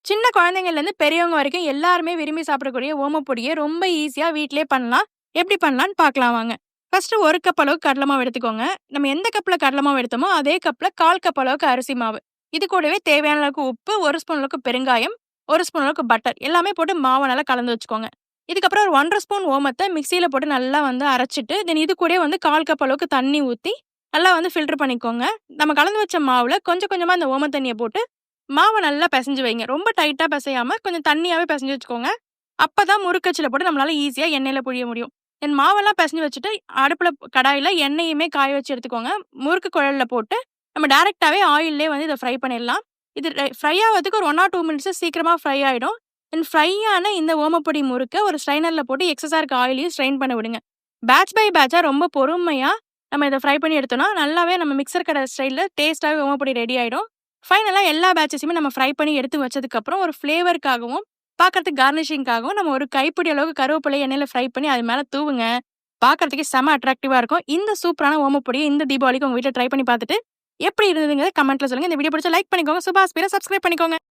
சின்ன குழந்தைங்கள்லேருந்து பெரியவங்க வரைக்கும் எல்லாருமே விரும்பி சாப்பிடக்கூடிய ஓமப்பொடிய ரொம்ப ஈஸியா வீட்லயே பண்ணலாம். எப்படி பண்ணலான்னு பார்க்கலாம் வாங்க. ஃபர்ஸ்ட்டு 1 கப் அளவுக்கு கடல மாவு எடுத்துக்கோங்க. நம்ம எந்த கப்ல கடல மாவு எடுத்தோமோ, அதே கப்ல 1/4 கப் அளவுக்கு அரிசி மாவு. இது கூடவே தேவையான அளவுக்கு உப்பு, 1 ஸ்பூன் அளவுக்கு பெருங்காயம், 1 ஸ்பூன் அளவுக்கு பட்டர் எல்லாமே போட்டு மாவ நல்லா கலந்து வச்சுக்கோங்க. இதுக்கப்புறம் ஒரு 1 1/2 ஸ்பூன் ஓமத்த மிக்ஸியில போட்டு நல்லா வந்து அரைச்சுட்டு, தென் இது கூடயே வந்து 1/4 கப் அளவுக்கு தண்ணி ஊத்தி, நல்லா வந்து ஃபில்டர் பண்ணிக்கோங்க. நம்ம கலந்து வச்ச மாவுல கொஞ்சம் கொஞ்சமா அந்த ஓம தண்ணிய போட்டு மாவ நல்லா பெசஞ்சு வைங்க. ரொம்ப டைட்டா பெசையாம கொஞ்சம் தண்ணியாவே பெசஞ்சு வச்சுக்கோங்க. அப்பதான் முறுக்கச்சுல போட்டு நம்மளால ஈஸியா எண்ணெயில புழிய முடியும். தென் மாவெல்லாம் பெசஞ்சு வச்சுட்டு, அடுப்புல கடாயில எண்ணெயுமே காய வச்சு எடுத்துக்கோங்க. முறுக்கு குழல்ல போட்டு, நம்ம டைரக்ட்டாவே ஆயில்லயே வந்து இத ஃப்ரை பண்ணிடலாம். இது ஃப்ரை ஆவறதுக்கு ஒரு 1 ஆர் 2 மினிட்ஸ்ல சீக்கிரமா ஃப்ரை ஆயிடும். தென் ஃப்ரை ஆன இந்த ஓமப்பொடி முறுக்க ஒரு ஸ்ட்ரெய்னர்ல போட்டு எக்ஸஸா இருக்க ஆயிலையும் ஸ்ட்ரெயின் பண்ண விடுங்க. பேட்ச் பை பேட்ச்சா ரொம்ப பொறுமையா நம்ம இத ஃப்ரை பண்ணி எடுத்தோம்னா, நல்லாவே நம்ம மிக்ஸர் கடை ஸ்டைல்ல டேஸ்ட்டாவே ஓமப்பொடி ரெடி ஆயிடும். ஃபைனலா எல்லா பேட்சஸையுமே நம்ம ஃப்ரை பண்ணி எடுத்து வச்சதுக்கப்புறம், ஒரு ஃப்ளேவருக்காகவும், பார்க்கறதுக்கு கார்னிஷிங்காகவும் நம்ம ஒரு கைப்பிடி அளவுக்கு கருவேப்பிலைய எண்ணெயில ஃப்ரை பண்ணி அது மேல தூவுங்க. பார்க்கறதுக்கே செம அட்ராக்டிவா இருக்கும். இந்த சூப்பரான ஓமப்பொடிய இந்த தீபாவளிக்கு உங்க வீட்ல ட்ரை பண்ணி பார்த்துட்டு, எப்படி இருந்ததுங்கிறத கமெண்ட்ல சொல்லுங்க. இந்த வீடியோ பிடிச்சா லைக் பண்ணிக்கோங்க. சுபாஸ் பேர சப்ஸ்கிரைப் பண்ணிக்கோங்க.